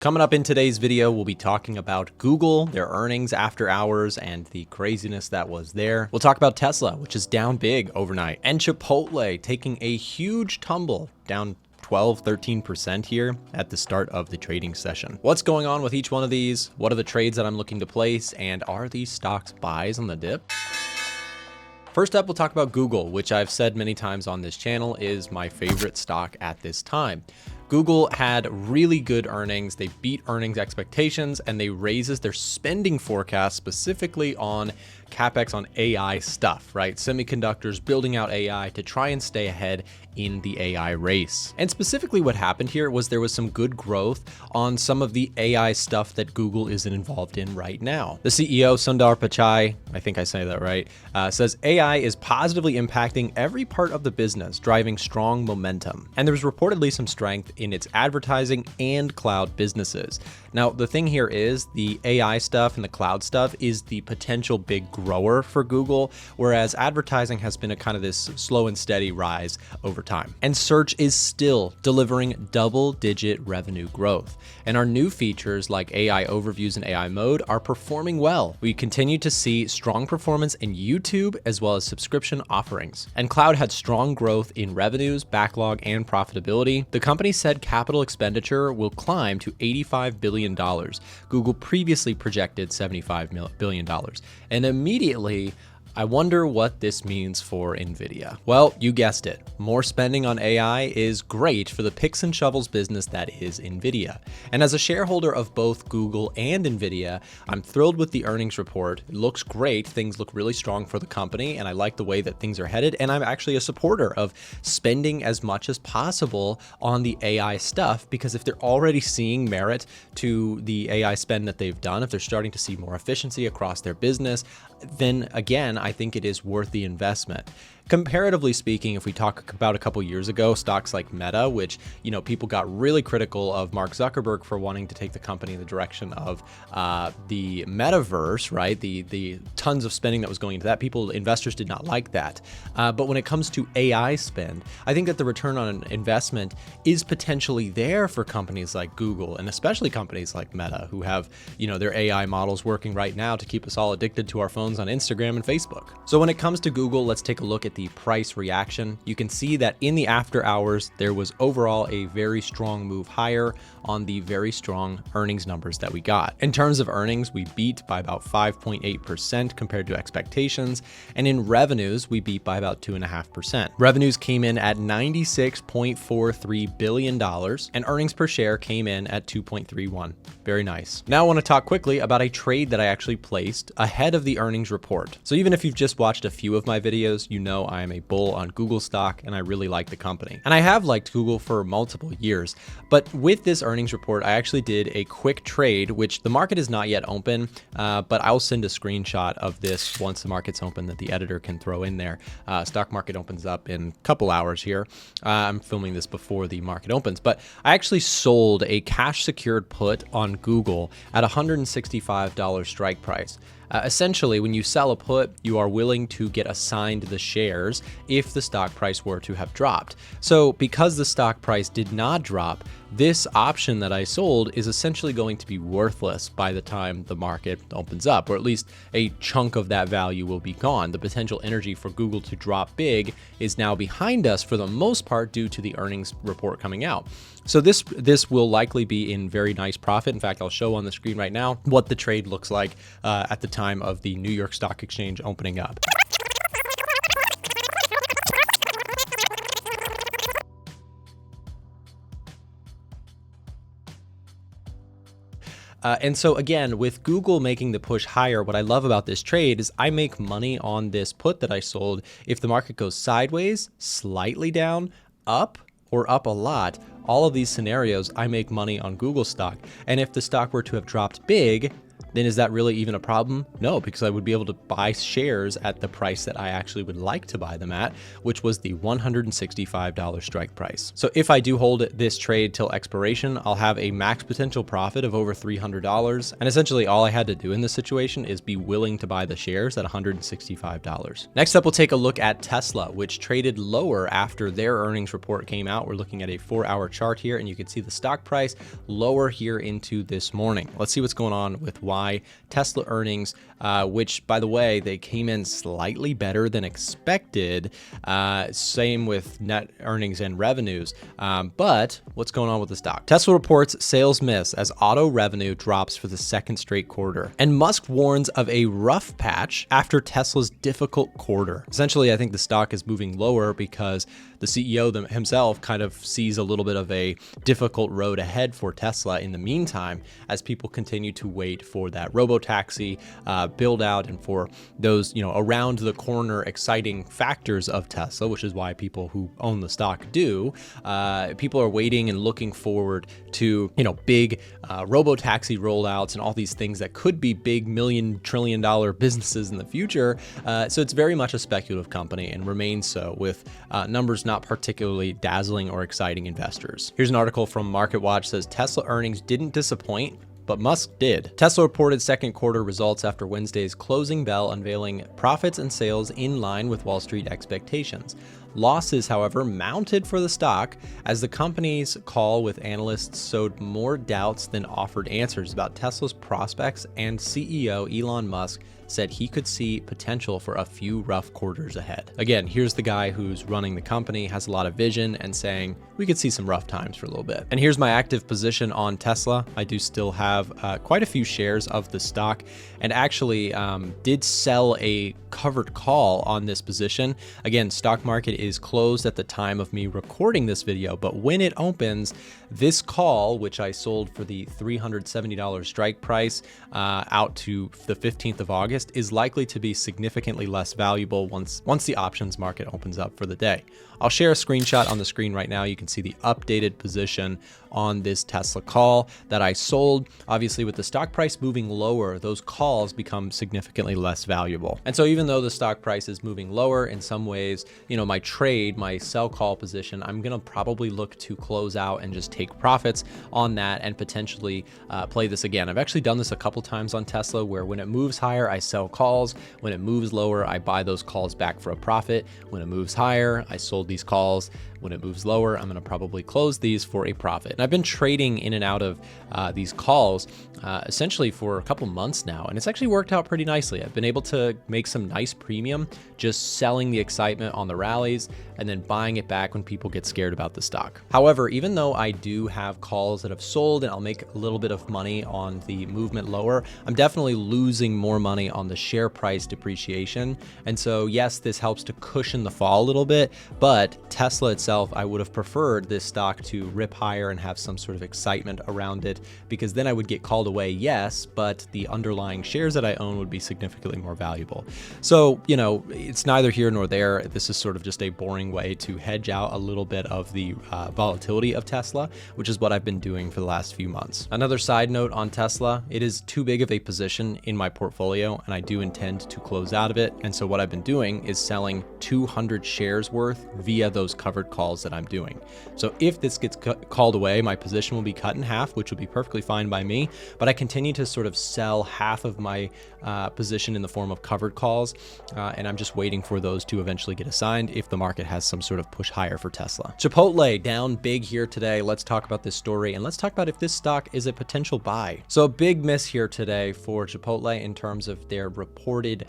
Coming up in today's video, we'll be talking about Google, their earnings after hours, and the craziness that was there. We'll talk about Tesla, which is down big overnight, and Chipotle taking a huge tumble, down 12-13% here at the start of the trading session. What's going on with each one of these? What are the trades that I'm looking to place? And are these stocks buys on the dip? First up, we'll talk about Google, which I've said many times on this channel is my favorite stock at this time. Google had really good earnings. They beat earnings expectations and they raises their spending forecast specifically on CapEx on AI stuff, right? Semiconductors, building out AI to try and stay ahead in the AI race. And specifically what happened here was there was some good growth on some of the AI stuff that Google isn't involved in right now. The CEO, Sundar Pichai, I think I say that right, says AI is positively impacting every part of the business, driving strong momentum. And there's reportedly some strength in its advertising and cloud businesses. Now, the thing here is the AI stuff and the cloud stuff is the potential big grower for Google, whereas advertising has been a kind of this slow and steady rise over time. And search is still delivering double-digit revenue growth. And our new features like AI overviews and AI mode are performing well. We continue to see strong performance in YouTube as well as subscription offerings. And cloud had strong growth in revenues, backlog, and profitability. The company said capital expenditure will climb to $85 billion. Google previously projected $75 billion. And immediately, I wonder what this means for Nvidia. Well, you guessed it. More spending on AI is great for the picks and shovels business that is Nvidia. And as a shareholder of both Google and Nvidia, I'm thrilled with the earnings report. It looks great. Things look really strong for the company, and I like the way that things are headed. And I'm actually a supporter of spending as much as possible on the AI stuff, because if they're already seeing merit to the AI spend that they've done, if they're starting to see more efficiency across their business, then again, I think it is worth the investment. Comparatively speaking, if we talk about a couple years ago, stocks like Meta, which, people got really critical of Mark Zuckerberg for wanting to take the company in the direction of the metaverse, right? The tons of spending that was going into that. Investors did not like that. But when it comes to AI spend, I think that the return on investment is potentially there for companies like Google, and especially companies like Meta, who have, their AI models working right now to keep us all addicted to our phones on Instagram and Facebook. So when it comes to Google, let's take a look at the price reaction. You can see that in the after hours, there was overall a very strong move higher on the very strong earnings numbers that we got. In terms of earnings, we beat by about 5.8% compared to expectations. And in revenues, we beat by about 2.5%. Revenues came in at $96.43 billion and earnings per share came in at 2.31. Very nice. Now I want to talk quickly about a trade that I actually placed ahead of the earnings report. So even if you've just watched a few of my videos, you know I am a bull on Google stock and I really like the company. And I have liked Google for multiple years, but with this earnings report, I actually did a quick trade, which the market is not yet open, but I'll send a screenshot of this once the market's open that the editor can throw in there. Stock market opens up in a couple hours here. I'm filming this before the market opens, but I actually sold a cash secured put on Google at $165 strike price. Essentially, when you sell a put, you are willing to get assigned the shares if the stock price were to have dropped. So because the stock price did not drop, this option that I sold is essentially going to be worthless by the time the market opens up, or at least a chunk of that value will be gone. The potential energy for Google to drop big is now behind us for the most part due to the earnings report coming out. So this will likely be in very nice profit. In fact, I'll show on the screen right now what the trade looks like at the time of the New York Stock Exchange opening up. And so again, with Google making the push higher, what I love about this trade is I make money on this put that I sold if the market goes sideways, slightly down, up, or up a lot. All of these scenarios, I make money on Google stock. And if the stock were to have dropped big, then is that really even a problem? No, because I would be able to buy shares at the price that I actually would like to buy them at, which was the $165 strike price. So if I do hold this trade till expiration, I'll have a max potential profit of over $300. And essentially all I had to do in this situation is be willing to buy the shares at $165. Next up, we'll take a look at Tesla, which traded lower after their earnings report came out. We're looking at a 4-hour chart here, and you can see the stock price lower here into this morning. Let's see what's going on with why Tesla earnings, which by the way, they came in slightly better than expected. Same with net earnings and revenues. But what's going on with the stock? Tesla reports sales miss as auto revenue drops for the second straight quarter. And Musk warns of a rough patch after Tesla's difficult quarter. Essentially, I think the stock is moving lower because the CEO himself kind of sees a little bit of a difficult road ahead for Tesla in the meantime, as people continue to wait for that robotaxi build out and for those, around the corner exciting factors of Tesla, which is why people who own the stock do. People are waiting and looking forward to, big robotaxi rollouts and all these things that could be big $1,000,000,000,000 businesses in the future. So it's very much a speculative company and remains so, with numbers not particularly dazzling or exciting investors. Here's an article from MarketWatch says Tesla earnings didn't disappoint, but Musk did. Tesla reported second quarter results after Wednesday's closing bell, unveiling profits and sales in line with Wall Street expectations. Losses, however, mounted for the stock as the company's call with analysts sowed more doubts than offered answers about Tesla's prospects, and CEO Elon Musk said he could see potential for a few rough quarters ahead. Again, here's the guy who's running the company, has a lot of vision, and saying we could see some rough times for a little bit. And here's my active position on Tesla. I do still have quite a few shares of the stock, and actually did sell a covered call on this position. Again, stock market is closed at the time of me recording this video, but when it opens, this call, which I sold for the $370 strike price out to the 15th of August, is likely to be significantly less valuable once the options market opens up for the day. I'll share a screenshot on the screen right now. You can see the updated position on this Tesla call that I sold. Obviously, with the stock price moving lower, those calls become significantly less valuable. And so even though the stock price is moving lower in some ways, my sell call position, I'm going to probably look to close out and just take profits on that and potentially play this again. I've actually done this a couple times on Tesla, where when it moves higher, I sell calls. When it moves lower, I buy those calls back for a profit. When it moves higher, I sold these calls. When it moves lower, I'm going to probably close these for a profit. And I've been trading in and out of these calls essentially for a couple months now, and it's actually worked out pretty nicely. I've been able to make some nice premium just selling the excitement on the rallies and then buying it back when people get scared about the stock. However, even though I do have calls that have sold and I'll make a little bit of money on the movement lower, I'm definitely losing more money on the share price depreciation. And so yes, this helps to cushion the fall a little bit, but Tesla itself, I would have preferred this stock to rip higher and have some sort of excitement around it, because then I would get called away, yes, but the underlying shares that I own would be significantly more valuable. So, it's neither here nor there. This is sort of just a boring way to hedge out a little bit of the volatility of Tesla, which is what I've been doing for the last few months. Another side note on Tesla, it is too big of a position in my portfolio, and I do intend to close out of it. And so what I've been doing is selling 200 shares worth via those covered calls that I'm doing. So if this gets called away, my position will be cut in half, which will be perfectly fine by me, but I continue to sort of sell half of my position in the form of covered calls, and I'm just waiting for those to eventually get assigned if the market has some sort of push higher for Tesla. Chipotle down big here today. Let's talk about this story, and let's talk about if this stock is a potential buy. So a big miss here today for Chipotle in terms of their reported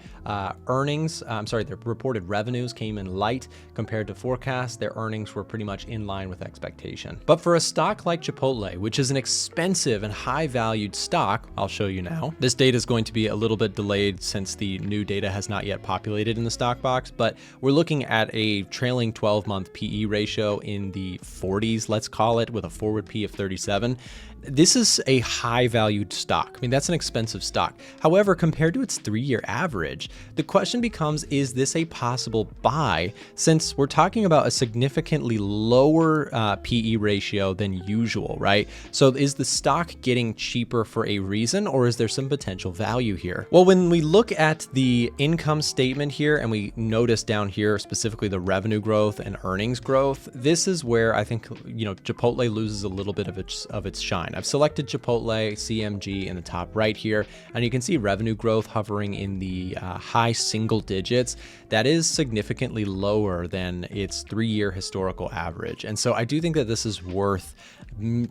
earnings. Their reported revenues came in light compared to forecast. Their earnings were pretty much in line with expectation. But for a stock like Chipotle, which is an expensive and high valued stock, I'll show you now. This data is going to be a little bit delayed since the new data has not yet populated in the stock box, but we're looking at a trailing 12-month PE ratio in the 40s, let's call it, with a forward P of 37. This is a high valued stock. I mean, that's an expensive stock. However, compared to its 3-year average, the question becomes, is this a possible buy, since we're talking about a significantly lower PE ratio than usual, right? So is the stock getting cheaper for a reason, or is there some potential value here? Well, when we look at the income statement here and we notice down here specifically the revenue growth and earnings growth, this is where I think, Chipotle loses a little bit of its shine. I've selected Chipotle CMG in the top right here, and you can see revenue growth hovering in the high single digits. That is significantly lower than its 3-year historical average. And so I do think that this is worth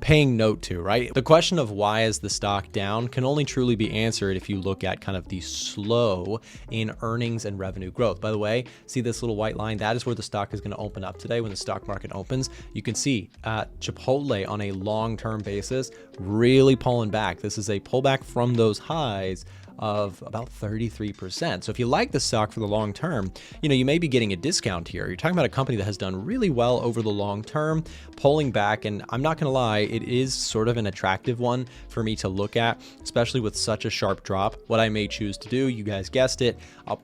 paying note to, right? The question of why is the stock down can only truly be answered if you look at kind of the slow in earnings and revenue growth. By the way, see this little white line? That is where the stock is going to open up today when the stock market opens. You can see Chipotle on a long-term basis really pulling back. This is a pullback from those highs of about 33%. So if you like the stock for the long term, you may be getting a discount here. You're talking about a company that has done really well over the long term, pulling back. And I'm not going to lie, it is sort of an attractive one for me to look at, especially with such a sharp drop. What I may choose to do, you guys guessed it, I'll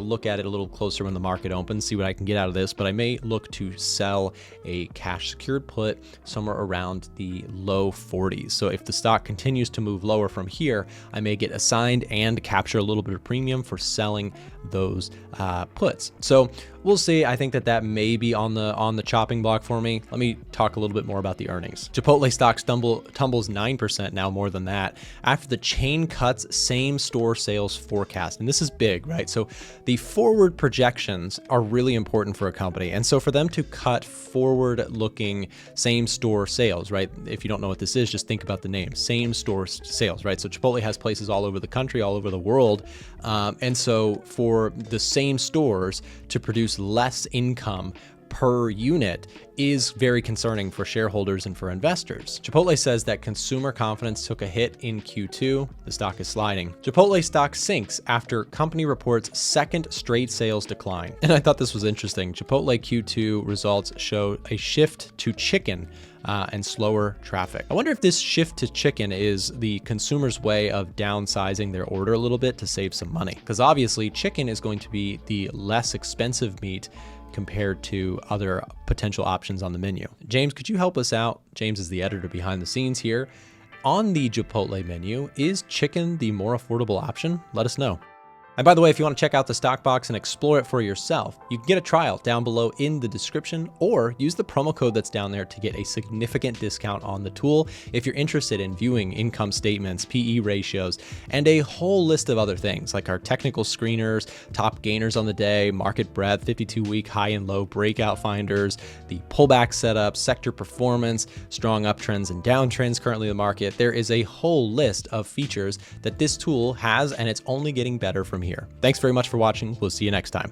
look at it a little closer when the market opens, see what I can get out of this, but I may look to sell a cash secured put somewhere around the low 40s. So if the stock continues to move lower from here, I may get assigned and capture a little bit of premium for selling those puts. So we'll see. I think that may be on the chopping block for me. Let me talk a little bit more about the earnings. Chipotle stock tumbles 9%, now more than that, after the chain cuts same store sales forecast. And this is big, right? So the forward projections are really important for a company. And so for them to cut forward looking same store sales, right? If you don't know what this is, just think about the name, same store sales, right? So Chipotle has places all over the country, all over the world. And so for the same stores to produce less income per unit is very concerning for shareholders and for investors. Chipotle says that consumer confidence took a hit in Q2. The stock is sliding. Chipotle stock sinks after company reports second straight sales decline. And I thought this was interesting. Chipotle Q2 results show a shift to chicken and slower traffic. I wonder if this shift to chicken is the consumer's way of downsizing their order a little bit to save some money. Because obviously chicken is going to be the less expensive meat compared to other potential options on the menu. James, could you help us out? James is the editor behind the scenes here. On the Chipotle menu, is chicken the more affordable option? Let us know. And by the way, if you want to check out the stock box and explore it for yourself, you can get a trial down below in the description, or use the promo code that's down there to get a significant discount on the tool if you're interested in viewing income statements, PE ratios, and a whole list of other things like our technical screeners, top gainers on the day, market breadth, 52-week high and low breakout finders, the pullback setup, sector performance, strong uptrends and downtrends currently in the market. There is a whole list of features that this tool has, and it's only getting better from here. Thanks very much for watching. We'll see you next time.